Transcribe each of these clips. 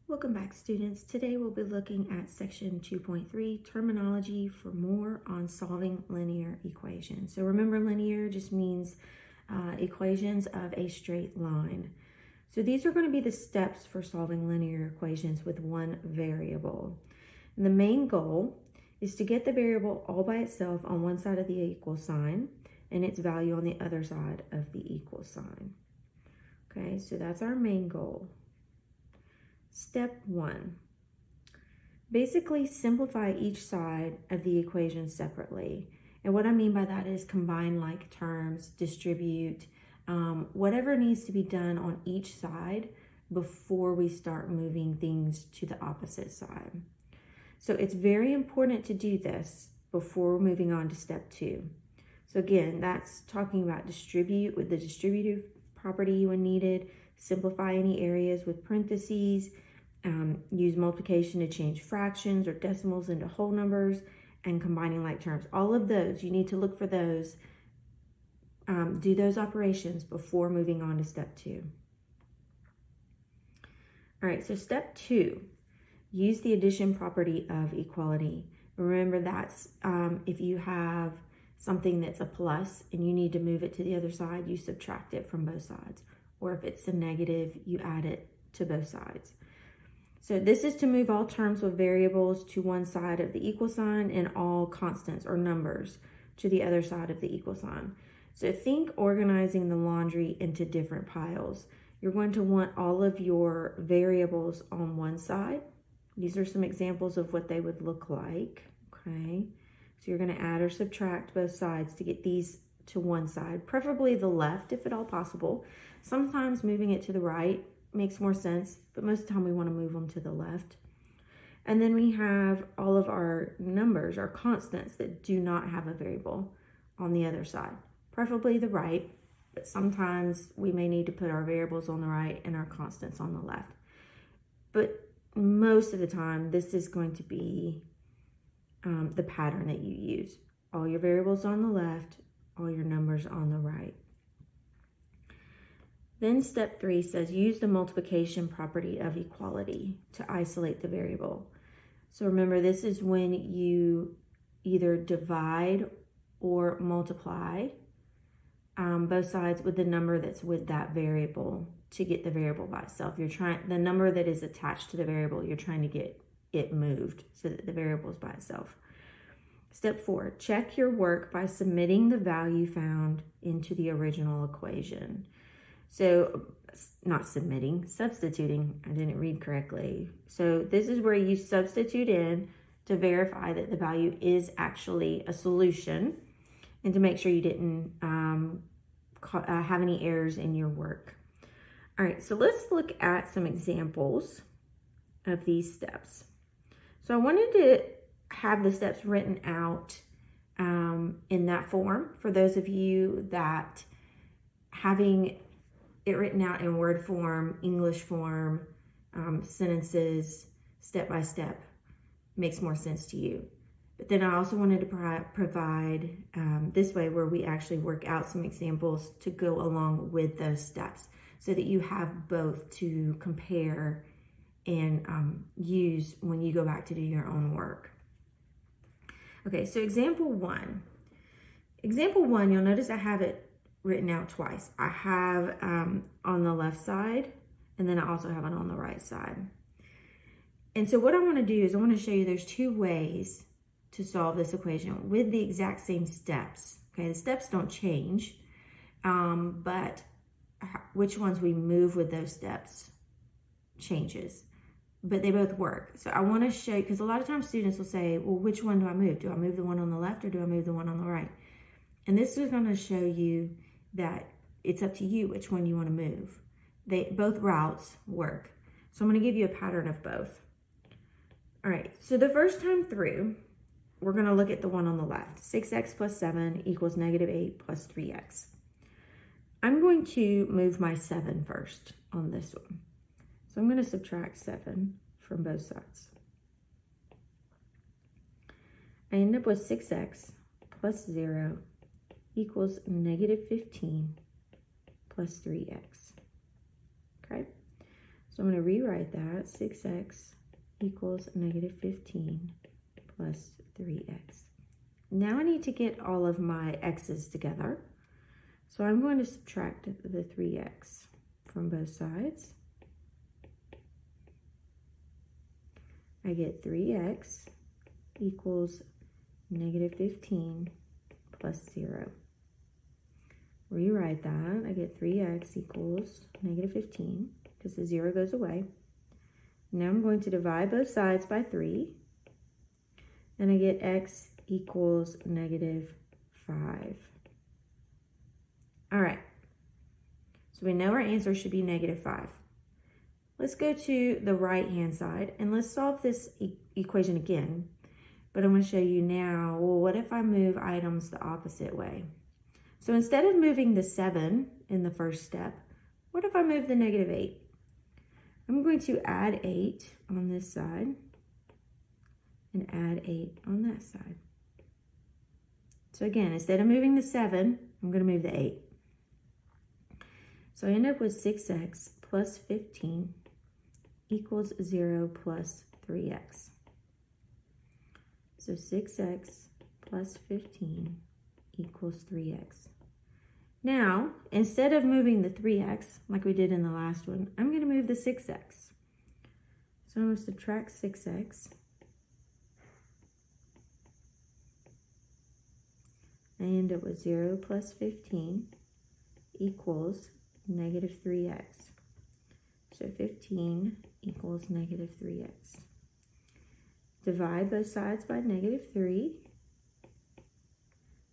Welcome back, students. Today we'll be looking at section 2.3, terminology for more on solving linear equations. So remember, linear just means equations of a straight line. So these are going to be the steps for solving linear equations with one variable. And the main goal is to get the variable all by itself on one side of the equal sign and its value on the other side of the equal sign. Okay, so that's our main goal. Step 1. Basically simplify each side of the equation separately. And what I mean by that is combine like terms, distribute, whatever needs to be done on each side before we start moving things to the opposite side. So it's very important to do this before moving on to step 2. So again, that's talking about distribute with the distributive property when needed, simplify any areas with parentheses, use multiplication to change fractions or decimals into whole numbers, and combining like terms. All of those, you need to look for those, do those operations before moving on to step 2. All right, so step 2, use the addition property of equality. Remember, that's if you have something that's a plus and you need to move it to the other side, you subtract it from both sides. Or if it's a negative, you add it to both sides. So this is to move all terms with variables to one side of the equal sign and all constants or numbers to the other side of the equal sign. So think organizing the laundry into different piles. You're going to want all of your variables on one side. These are some examples of what they would look like, okay? So you're going to add or subtract both sides to get these to one side, preferably the left if at all possible. Sometimes moving it to the right makes more sense, but most of the time we want to move them to the left. And then we have all of our numbers, our constants that do not have a variable on the other side, preferably the right, but sometimes we may need to put our variables on the right and our constants on the left. But most of the time, this is going to be the pattern that you use. All your variables on the left, all your numbers on the right. Then step 3 says use the multiplication property of equality to isolate the variable. So remember, this is when you either divide or multiply both sides with the number that's with that variable to get the variable by itself. The number that is attached to the variable, you're trying to get it moved so that the variable is by itself. Step 4, check your work by submitting the value found into the original equation. So not submitting, substituting. I didn't read correctly. So this is where you substitute in to verify that the value is actually a solution and to make sure you didn't have any errors in your work. All right, so let's look at some examples of these steps. So I wanted to have the steps written out in that form for those of you that having it written out in word form, English form, sentences, step by step makes more sense to you. But then I also wanted to provide this way where we actually work out some examples to go along with those steps so that you have both to compare and use when you go back to do your own work. Okay, so example 1. Example 1, you'll notice I have it written out twice. I have on the left side, and then I also have it on the right side. And so what I want to do is I want to show you there's 2 ways to solve this equation with the exact same steps. Okay, the steps don't change, but which ones we move with those steps changes, but they both work. So I want to show you, because a lot of times students will say, well, which one do I move? Do I move the one on the left or do I move the one on the right? And this is going to show you that it's up to you which one you want to move. Both routes work. So I'm going to give you a pattern of both. All right, so the first time through, we're going to look at the one on the left. 6x plus 7 equals negative 8 plus 3x. I'm going to move my 7 first on this one. So I'm going to subtract 7 from both sides. I end up with 6x plus 0 equals negative 15 plus 3x. Okay, So I'm going to rewrite that. 6x equals negative 15 plus 3x. Now I need to get all of my x's together. So I'm going to subtract the 3x from both sides. I get 3x equals negative 15 plus 0. Rewrite that. I get 3x equals negative 15 because the 0 goes away. Now I'm going to divide both sides by 3. And I get x equals negative 5. All right. So we know our answer should be negative 5. Let's go to the right-hand side and let's solve this equation again. But I'm going to show you now, well, what if I move items the opposite way? So instead of moving the 7 in the first step, what if I move the negative 8? I'm going to add 8 on this side and add 8 on that side. So again, instead of moving the 7, I'm going to move the 8. So I end up with 6x plus 15 equals 0 plus 3x. So 6x plus 15 equals 3x. Now, instead of moving the 3x, like we did in the last one, I'm going to move the 6x. So I'm going to subtract 6x. I end up with 0 plus 15 equals negative 3x. So 15 equals negative 3x. Divide both sides by negative 3.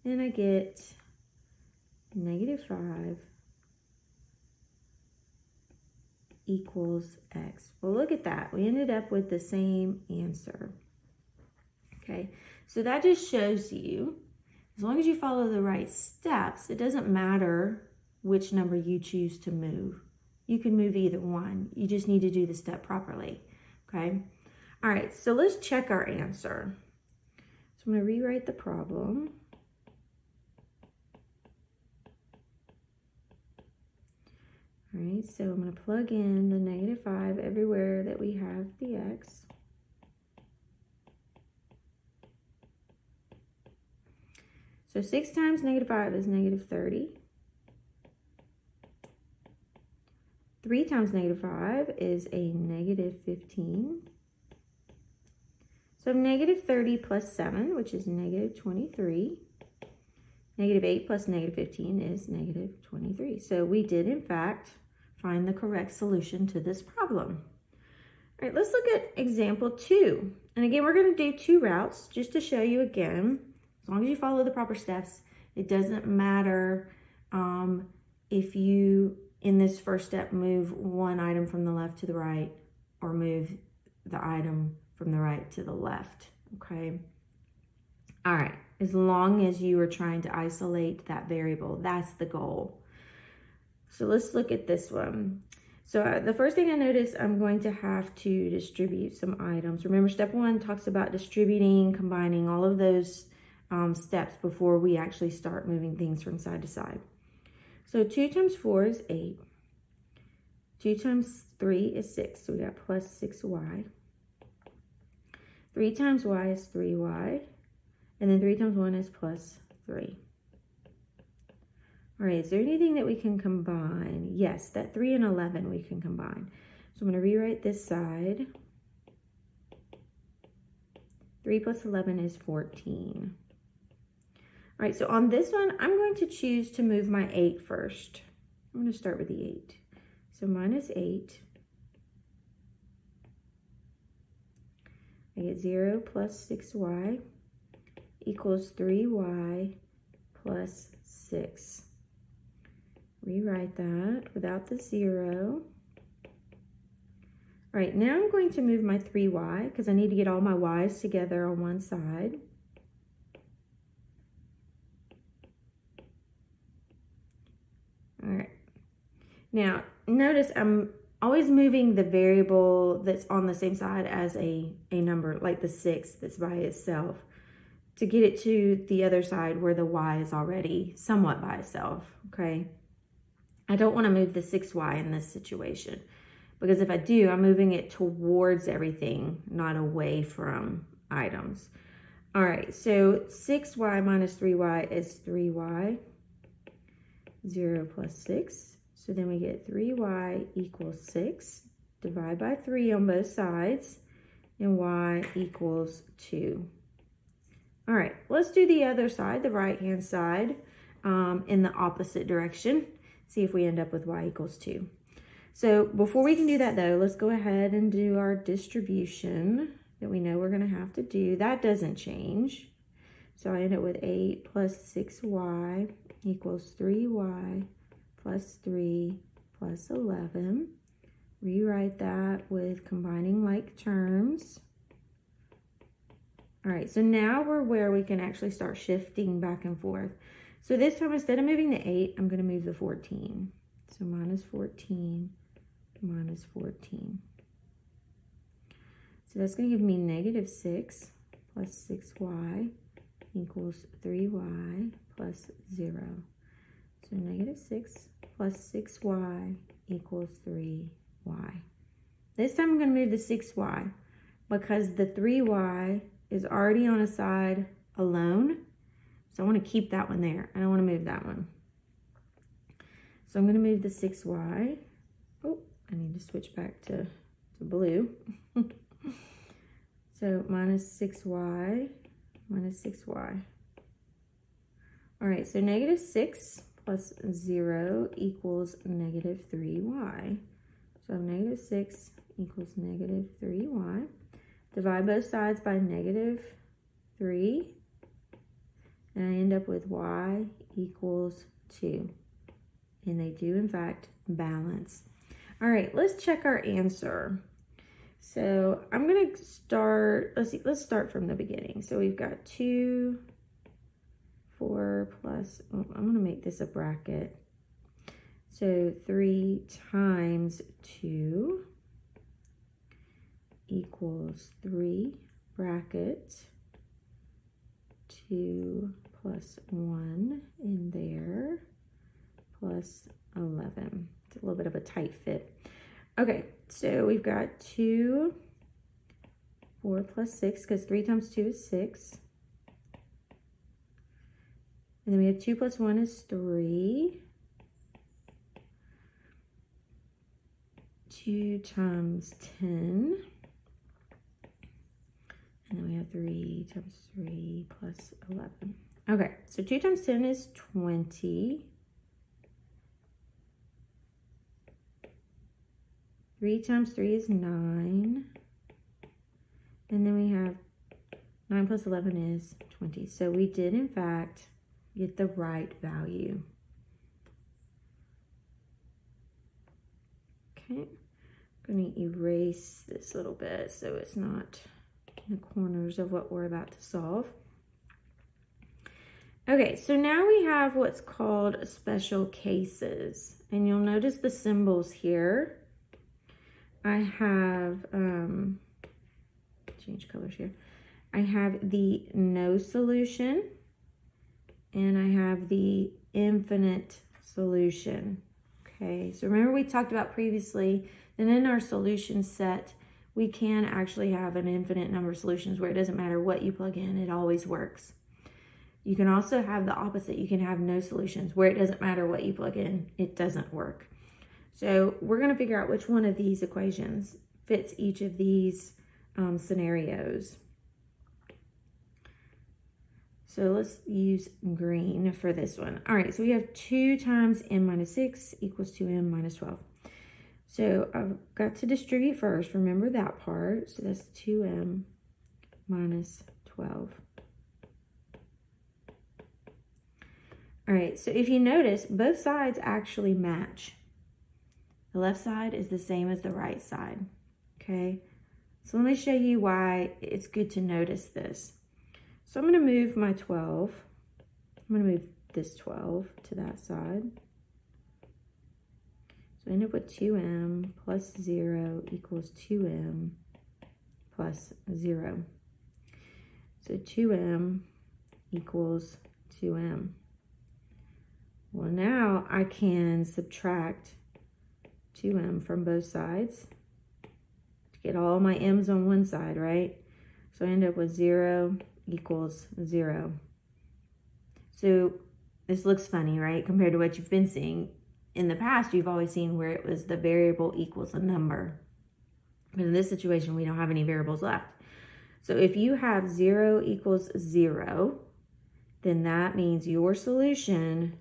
And I get negative 5 equals x. Well, look at that. We ended up with the same answer. Okay, so that just shows you, as long as you follow the right steps, it doesn't matter which number you choose to move. You can move either one. You just need to do the step properly. Okay, all right, so let's check our answer. So I'm going to rewrite the problem. All right, so I'm going to plug in the negative 5 everywhere that we have the x. So 6 times negative 5 is negative 30. 3 times negative 5 is a negative 15. So negative 30 plus 7, which is negative 23. Negative 8 plus negative 15 is negative 23. So we did, in fact, find the correct solution to this problem. All right, let's look at example 2. And again, we're going to do 2 routes just to show you again. As long as you follow the proper steps, it doesn't matter if you, in this first step, move one item from the left to the right or move the item from the right to the left, okay? All right, as long as you are trying to isolate that variable, that's the goal. So let's look at this one. So the first thing I notice, I'm going to have to distribute some items. Remember, step 1 talks about distributing, combining all of those steps before we actually start moving things from side to side. So 2 times 4 is 8. 2 times 3 is 6, so we got plus 6y. 3 times y is 3y. And then 3 times 1 is plus 3. All right, is there anything that we can combine? Yes, that 3 and 11 we can combine. So I'm going to rewrite this side. 3 plus 11 is 14. All right, so on this one, I'm going to choose to move my 8 first. I'm going to start with the 8. So minus 8. I get 0 plus 6y equals 3y plus 6. Rewrite that without the 0. All right, now I'm going to move my 3y because I need to get all my y's together on one side. All right. Now, notice I'm always moving the variable that's on the same side as a number, like the 6 that's by itself, to get it to the other side where the y is already somewhat by itself, okay? I don't want to move the 6y in this situation because if I do, I'm moving it towards everything, not away from items. All right, so 6y minus 3y is 3y. 0 plus 6. So then we get 3y equals 6. Divide by 3 on both sides. And y equals 2. All right, let's do the other side, the right-hand side, in the opposite direction. See if we end up with y equals 2. So before we can do that, though, let's go ahead and do our distribution that we know we're going to have to do. That doesn't change. So I end up with 8 plus 6y equals 3y plus 3 plus 11. Rewrite that with combining like terms. All right, so now we're where we can actually start shifting back and forth. So this time, instead of moving the 8, I'm going to move the 14. So minus 14, minus 14. So that's going to give me negative 6 plus 6y equals 3y plus 0. So negative 6 plus 6y equals 3y. This time I'm going to move the 6y because the 3y is already on a side alone. So I want to keep that one there. I don't want to move that one. So I'm going to move the 6y. Oh, I need to switch back to blue. So minus 6y minus 6y. All right, so negative 6 plus 0 equals negative 3y. So negative 6 equals negative 3y. Divide both sides by negative 3. And I end up with y equals 2. And they do, in fact, balance. All right, let's check our answer. So I'm going to start, let's start from the beginning. So we've got 2, 4 plus, oh, I'm going to make this a bracket. So 3 times 2 equals 3 bracket 2 plus 1 in there plus 11. It's a little bit of a tight fit. Okay, so we've got 2, 4 plus 6, because 3 times 2 is 6. And then we have 2 plus 1 is 3. 2 times 10. And then we have 3 times 3 plus 11. Okay, so 2 times 10 is 20. 3 times 3 is 9. And then we have 9 plus 11 is 20. So we did, in fact, get the right value. Okay, I'm going to erase this a little bit so it's not in the corners of what we're about to solve. Okay, so now we have what's called special cases. And you'll notice the symbols here. I have, change colors here. I have the no solution and I have the infinite solution. Okay, so remember we talked about previously that in our solution set, we can actually have an infinite number of solutions where it doesn't matter what you plug in, it always works. You can also have the opposite. You can have no solutions where it doesn't matter what you plug in, it doesn't work. So we're going to figure out which one of these equations fits each of these scenarios. So let's use green for this one. All right, so we have 2 times n minus 6 equals 2m minus 12. So I've got to distribute first. Remember that part. So that's 2m minus 12. All right, so if you notice, both sides actually match. The left side is the same as the right side, okay? So let me show you why it's good to notice this. So I'm going to move my 12. I'm going to move this 12 to that side. So I end up with 2m plus 0 equals 2m plus 0. So 2m equals 2m. Well, now I can subtract 2m from both sides to get all my m's on one side, right? So I end up with 0 equals 0. So this looks funny, right? Compared to what you've been seeing. In the past, you've always seen where it was the variable equals a number. But in this situation, we don't have any variables left. So if you have 0 equals 0, then that means your solution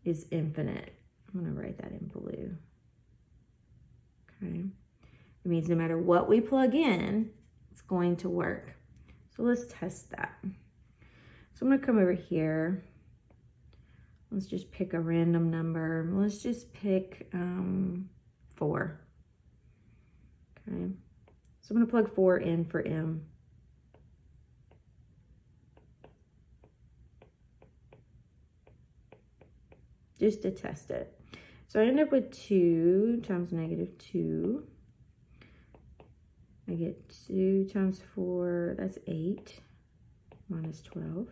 is infinite. I'm going to write that in blue. Okay. It means no matter what we plug in, it's going to work. So let's test that. So I'm going to come over here. Let's just pick a random number. Let's just pick 4. Okay. So I'm going to plug 4 in for m. Just to test it. So I end up with 2 times -2. I get 2 times 4, that's 8, minus 12.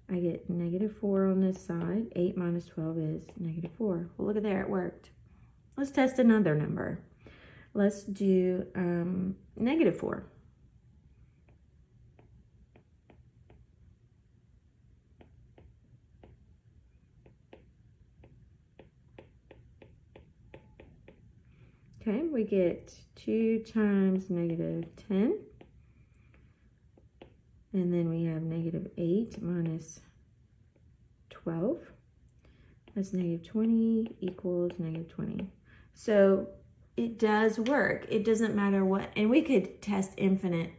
I get -4 on this side. 8 minus 12 is -4. Well, look at there, it worked. Let's test another number. Let's do -4. Okay, we get 2 times -10. And then we have -8 minus 12. That's -20 equals -20. So it does work. It doesn't matter what, and we could test infinite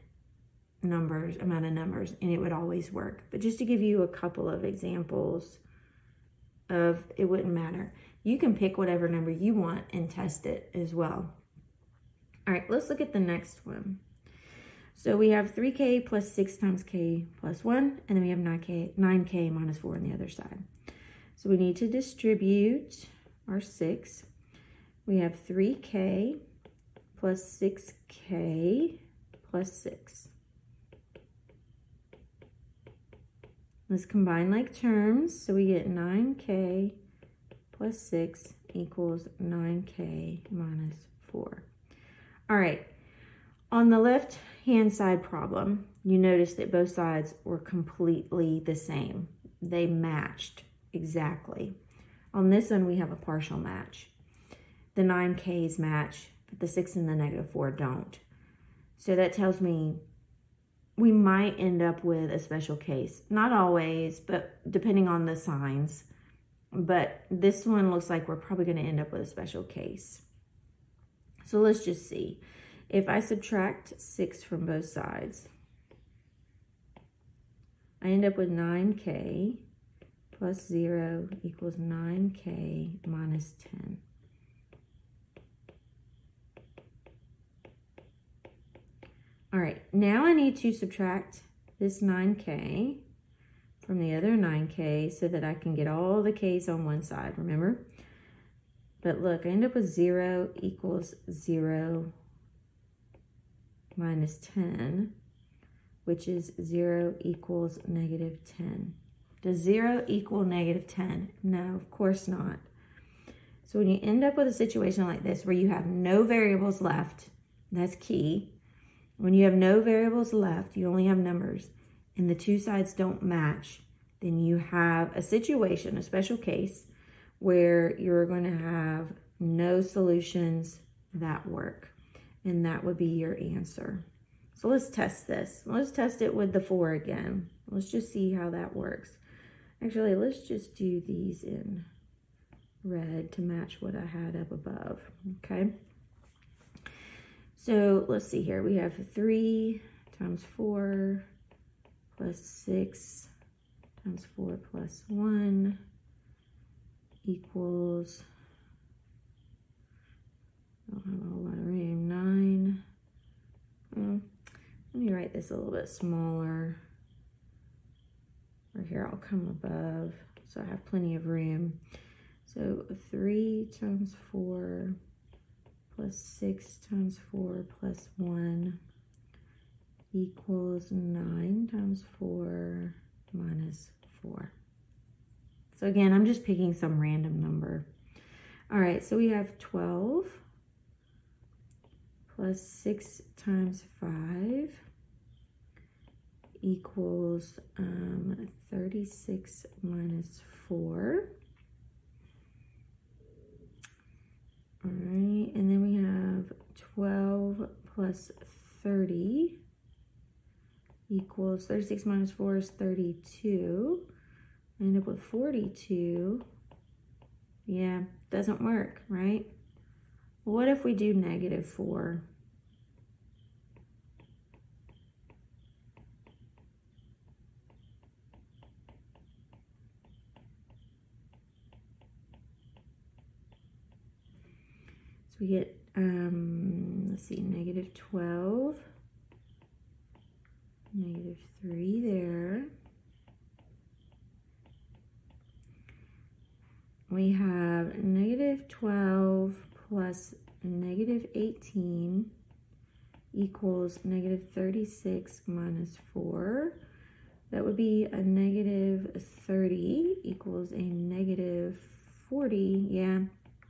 amount of numbers, and it would always work. But just to give you a couple of examples of it wouldn't matter. You can pick whatever number you want and test it as well. All right, let's look at the next one. So we have 3k plus 6 times k plus 1, and then we have 9k minus 4 on the other side. So we need to distribute our 6. We have 3k plus 6k plus 6. Let's combine like terms. So we get 9k plus 6 equals 9k minus 4. All right. On the left-hand side problem, you notice that both sides were completely the same. They matched exactly. On this one, we have a partial match. The 9k's match, but the 6 and the -4 don't. So that tells me we might end up with a special case. Not always, but depending on the signs. But this one looks like we're probably going to end up with a special case. So let's just see. If I subtract 6 from both sides, I end up with 9k plus 0 equals 9k minus 10. All right, now I need to subtract this 9k from the other 9k so that I can get all the k's on one side, remember? But look, I end up with 0 equals 0 minus 10, which is 0 equals -10. Does 0 equal -10? No, of course not. So when you end up with a situation like this where you have no variables left, that's key. When you have no variables left, you only have numbers, and the two sides don't match, then you have a situation, a special case, where you're going to have no solutions that work. And that would be your answer. So let's test this. Let's test it with the 4 again. Let's just see how that works. Actually, let's just do these in red to match what I had up above, okay? So let's see here. We have 3 times 4 plus 6 times 4 plus 1 equals, I don't have a whole lot of room, 9. Well, let me write this a little bit smaller. Or here, I'll come above so I have plenty of room. So 3 times 4 plus 6 times 4 plus 1 equals 9 times 4 minus 4. So again, I'm just picking some random number. All right, so we have 12 plus 6 times 5 equals 36 minus 4. All right, and then we have 12 plus 30 equals 36 minus 4 is 32. I end up with 42. Yeah, doesn't work, right? What if we do negative 4? So we get, let's see, negative 12, negative 3 there. We have negative 12 plus negative 18 equals negative 36 minus 4. That would be a negative 30 equals a negative 40. Yeah,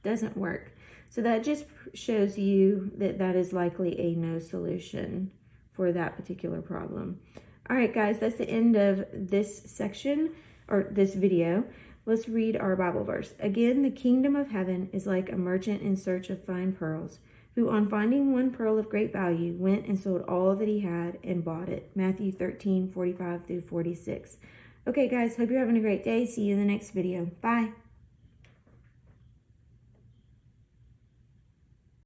doesn't work. So that just shows you that that is likely a no solution for that particular problem. All right, guys, that's the end of this section or this video. Let's read our Bible verse. Again, the kingdom of heaven is like a merchant in search of fine pearls, who on finding one pearl of great value went and sold all that he had and bought it. Matthew 13:45 through 46. Okay, guys, hope you're having a great day. See you in the next video. Bye.